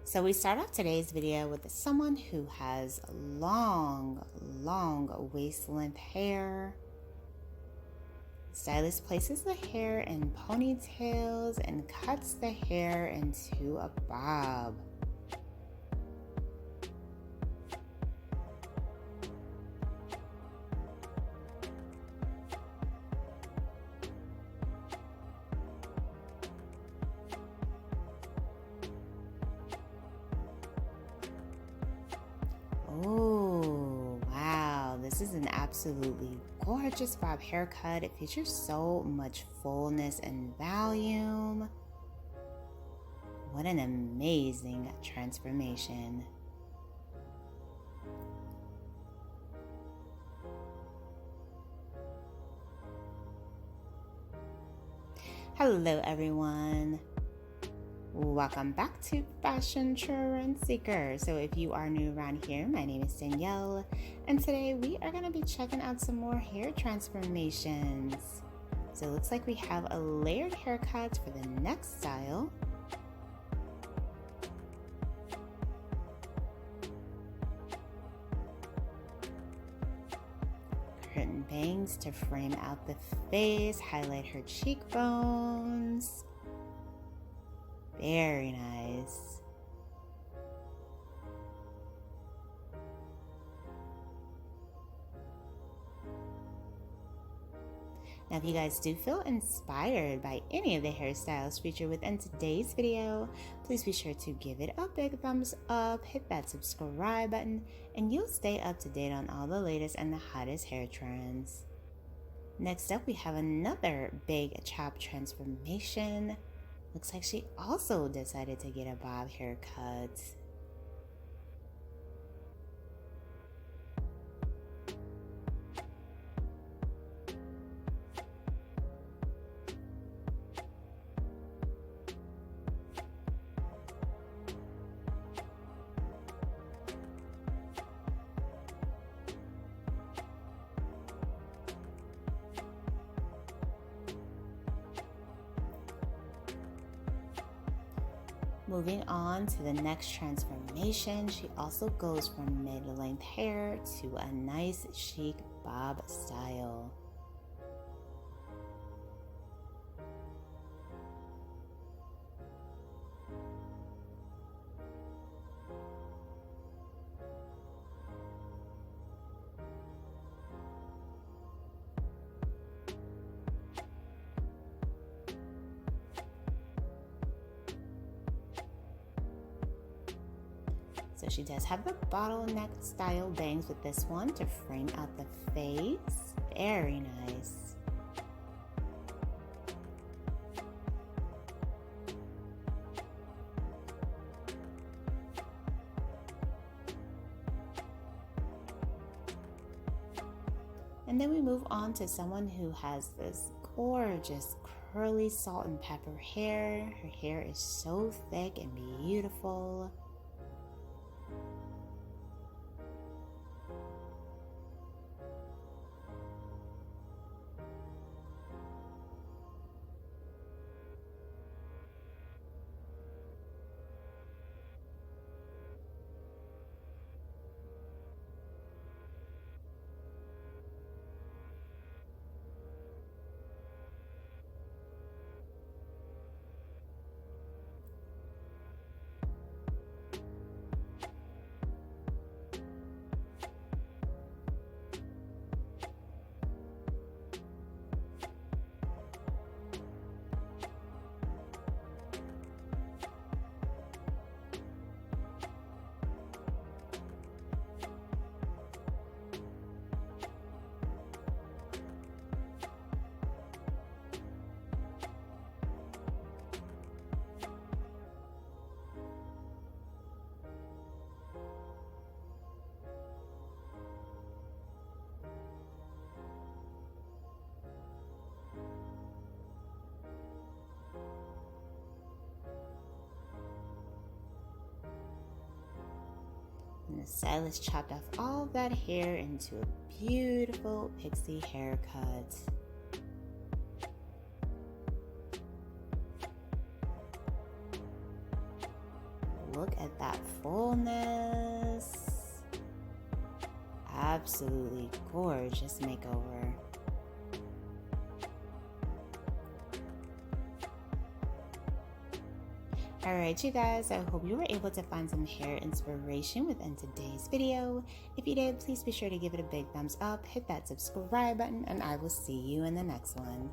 So we start off today's video with someone who has long waist length hair. Stylist places the hair in ponytails and cuts the hair into a bob. Oh, wow. This is an absolutely gorgeous bob haircut. It features so much fullness and volume. What an amazing transformation. Hello, everyone. Welcome back to Fashion Trend Seeker. So if you are new around here, my name is Danielle, and today we are going to be checking out some more hair transformations. So it looks like we have a layered haircut for the next style. Curtain bangs to frame out the face, highlight her cheekbones. Very nice. Now, if you guys do feel inspired by any of the hairstyles featured within today's video, please be sure to give it a big thumbs up, hit that subscribe button, and you'll stay up to date on all the latest and the hottest hair trends. Next up, we have another big chop transformation. Looks like she also decided to get a bob haircut. Moving on to the next transformation, she also goes from mid-length hair to a nice chic bob style. So she does have the bottleneck style bangs with this one to frame out the face. Very nice. And then we move on to someone who has this gorgeous curly salt and pepper hair. Her hair is so thick and beautiful. And the stylist chopped off all of that hair into a beautiful pixie haircut. Look at that fullness. Absolutely gorgeous makeover. Alright, you guys, I hope you were able to find some hair inspiration within today's video. If you did, please be sure to give it a big thumbs up, hit that subscribe button, and I will see you in the next one.